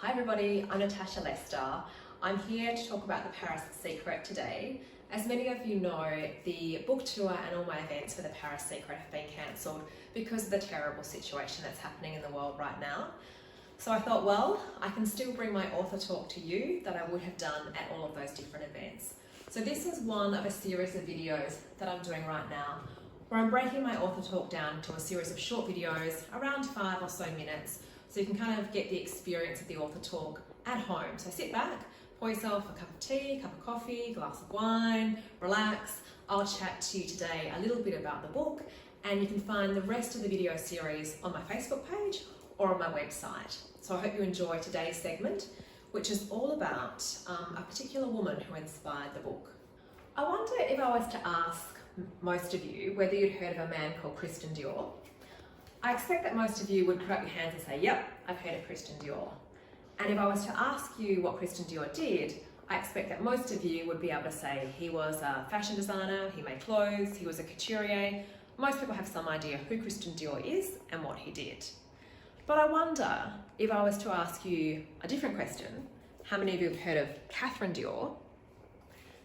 Hi everybody, I'm Natasha Lester. I'm here to talk about the Paris Secret today. As many of you know, the book tour and all my events for the Paris Secret have been cancelled because of the terrible situation that's happening in the world right now. So I thought, well, I can still bring my author talk to you that I would have done at all of those different events. So this is one of a series of videos that I'm doing right now, where I'm breaking my author talk down to a series of short videos, around 5 or so minutes, so you can kind of get the experience of the author talk at home. So sit back, pour yourself a cup of tea, cup of coffee, glass of wine, relax. I'll chat to you today a little bit about the book, and you can find the rest of the video series on my Facebook page or on my website. So I hope you enjoy today's segment, which is all about a particular woman who inspired the book. I wonder if I was to ask most of you whether you'd heard of a man called Christian Dior. I expect that most of you would put up your hands and say, yep, I've heard of Christian Dior. And if I was to ask you what Christian Dior did, I expect that most of you would be able to say he was a fashion designer, he made clothes, he was a couturier. Most people have some idea who Christian Dior is and what he did. But I wonder if I was to ask you a different question, how many of you have heard of Catherine Dior?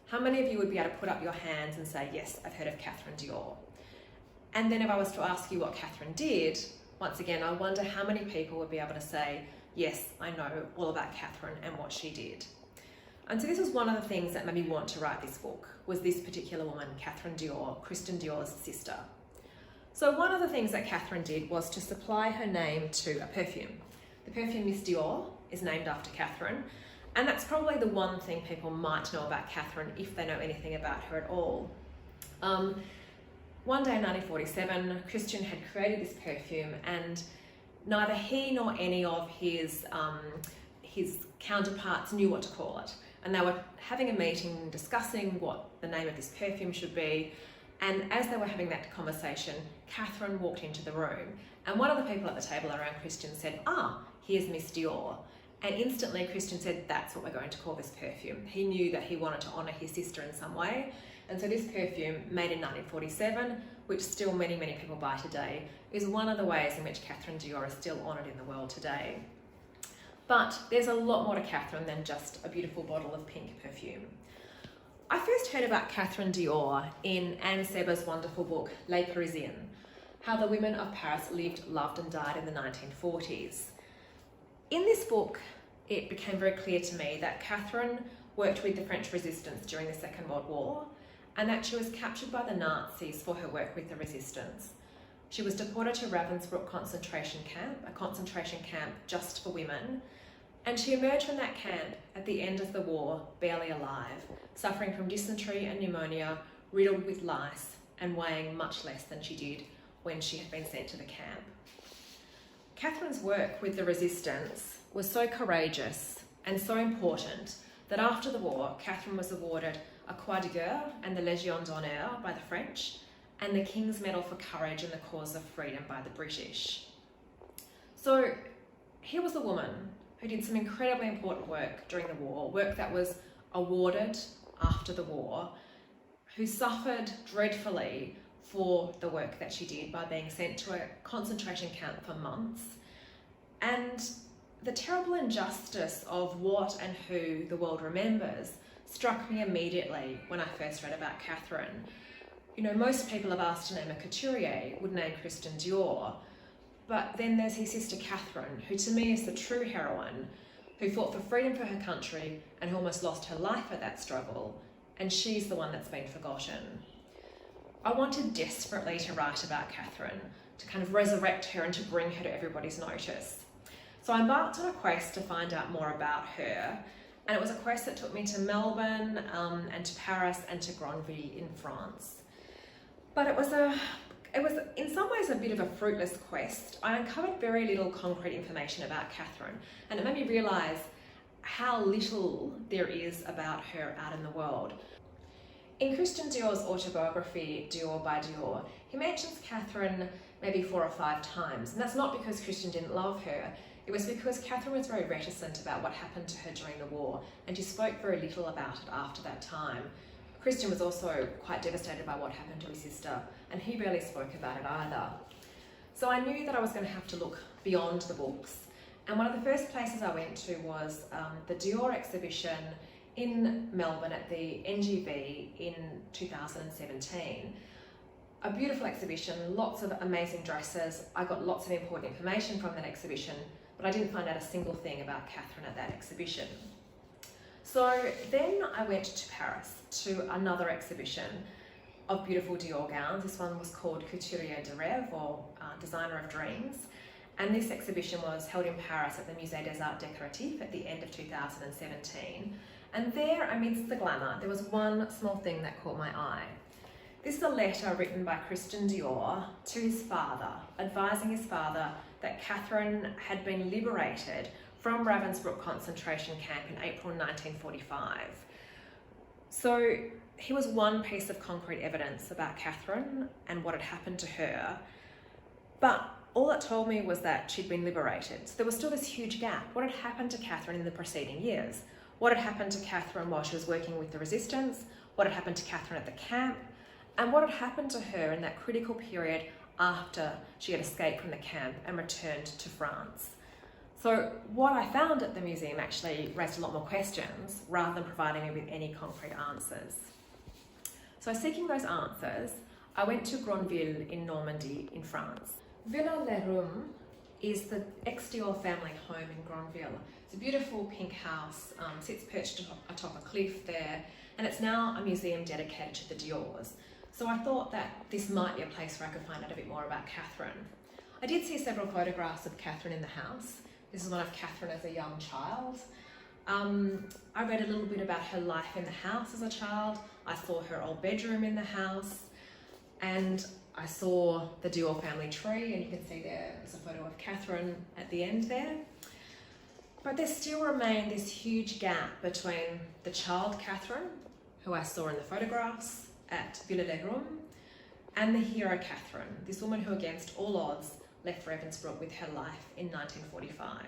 How many of you would be able to put up your hands and say, yes, I've heard of Catherine Dior? And then if I was to ask you what Catherine did, once again, I wonder how many people would be able to say, yes, I know all about Catherine and what she did. And so this was one of the things that made me want to write this book, was this particular woman, Catherine Dior, Christian Dior's sister. So one of the things that Catherine did was to supply her name to a perfume. The perfume Miss Dior is named after Catherine, and that's probably the one thing people might know about Catherine if they know anything about her at all. One day in 1947, Christian had created this perfume, and neither he nor any of his counterparts knew what to call it. And they were having a meeting discussing what the name of this perfume should be. And as they were having that conversation, Catherine walked into the room, and one of the people at the table around Christian said, here's Miss Dior. And instantly Christian said, that's what we're going to call this perfume. He knew that he wanted to honour his sister in some way. And so this perfume, made in 1947, which still many, many people buy today, is one of the ways in which Catherine Dior is still honoured in the world today. But there's a lot more to Catherine than just a beautiful bottle of pink perfume. I first heard about Catherine Dior in Anne Seber's wonderful book, Les Parisiennes, How the Women of Paris Lived, Loved and Died in the 1940s. In this book, it became very clear to me that Catherine worked with the French resistance during the Second World War, and that she was captured by the Nazis for her work with the resistance. She was deported to Ravensbrück concentration camp, a concentration camp just for women, and she emerged from that camp at the end of the war barely alive, suffering from dysentery and pneumonia, riddled with lice, and weighing much less than she did when she had been sent to the camp. Catherine's work with the resistance was so courageous and so important that after the war, Catherine was awarded a Croix de Guerre and the Légion d'honneur by the French, and the King's Medal for Courage in the Cause of Freedom by the British. So here was a woman who did some incredibly important work during the war, work that was awarded after the war, who suffered dreadfully for the work that she did by being sent to a concentration camp for months. And the terrible injustice of what and who the world remembers struck me immediately when I first read about Catherine. You know, most people have asked to name a couturier would name Christian Dior, but then there's his sister Catherine, who to me is the true heroine, who fought for freedom for her country and who almost lost her life at that struggle, and she's the one that's been forgotten. I wanted desperately to write about Catherine, to kind of resurrect her and to bring her to everybody's notice. So I embarked on a quest to find out more about her, and it was a quest that took me to Melbourne and to Paris and to Granville in France. But it was in some ways a bit of a fruitless quest. I uncovered very little concrete information about Catherine, and it made me realise how little there is about her out in the world. In Christian Dior's autobiography, Dior by Dior, he mentions Catherine maybe 4 or 5 times, and that's not because Christian didn't love her. It was because Catherine was very reticent about what happened to her during the war, and she spoke very little about it after that time. Christian was also quite devastated by what happened to his sister, and he barely spoke about it either. So I knew that I was going to have to look beyond the books And one of the first places I went to was the Dior exhibition in Melbourne at the NGV in 2017. A beautiful exhibition, lots of amazing dresses. I got lots of important information from that exhibition, but I didn't find out a single thing about Catherine at that exhibition. So then I went to Paris to another exhibition of beautiful Dior gowns. This one was called Couturier de Rêve, or Designer of Dreams. And this exhibition was held in Paris at the Musée des Arts Décoratifs at the end of 2017. And there, amidst the glamour, there was one small thing that caught my eye. This is a letter written by Christian Dior to his father, advising his father that Catherine had been liberated from Ravensbrück concentration camp in April 1945. So here was one piece of concrete evidence about Catherine and what had happened to her, but all it told me was that she'd been liberated. So there was still this huge gap. What had happened to Catherine in the preceding years? What had happened to Catherine while she was working with the resistance? What had happened to Catherine at the camp? And what had happened to her in that critical period after she had escaped from the camp and returned to France? So what I found at the museum actually raised a lot more questions rather than providing me with any concrete answers. So seeking those answers, I went to Granville in Normandy in France. Villa-les-Rhumes is the ex-Dior family home in Granville. It's a beautiful pink house, sits perched atop a cliff there, and it's now a museum dedicated to the Diors. So I thought that this might be a place where I could find out a bit more about Catherine. I did see several photographs of Catherine in the house. This is one of Catherine as a young child. I read a little bit about her life in the house as a child. I saw her old bedroom in the house, and I saw the Dior family tree, and you can see there's a photo of Catherine at the end there. But there still remained this huge gap between the child Catherine, who I saw in the photographs at Villa-les-Rhumes, and the hero Catherine, this woman who against all odds left Ravensbrück with her life in 1945.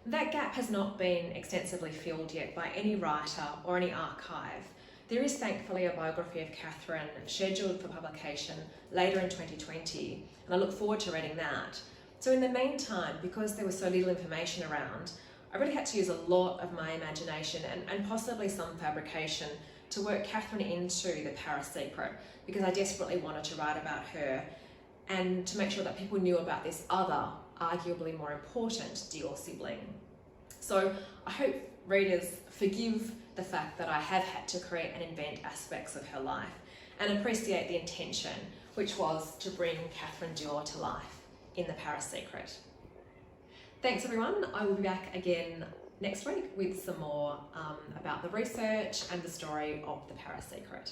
That gap has not been extensively filled yet by any writer or any archive. There is thankfully a biography of Catherine scheduled for publication later in 2020, and I look forward to reading that. So in the meantime, because there was so little information around, I really had to use a lot of my imagination and possibly some fabrication to work Catherine into the Paris secret, because I desperately wanted to write about her and to make sure that people knew about this other, arguably more important Dior sibling. So I hope readers forgive the fact that I have had to create and invent aspects of her life and appreciate the intention, which was to bring Catherine Dior to life in the Paris secret. Thanks everyone. I will be back again next week with some more about the research and the story of the Paris secret.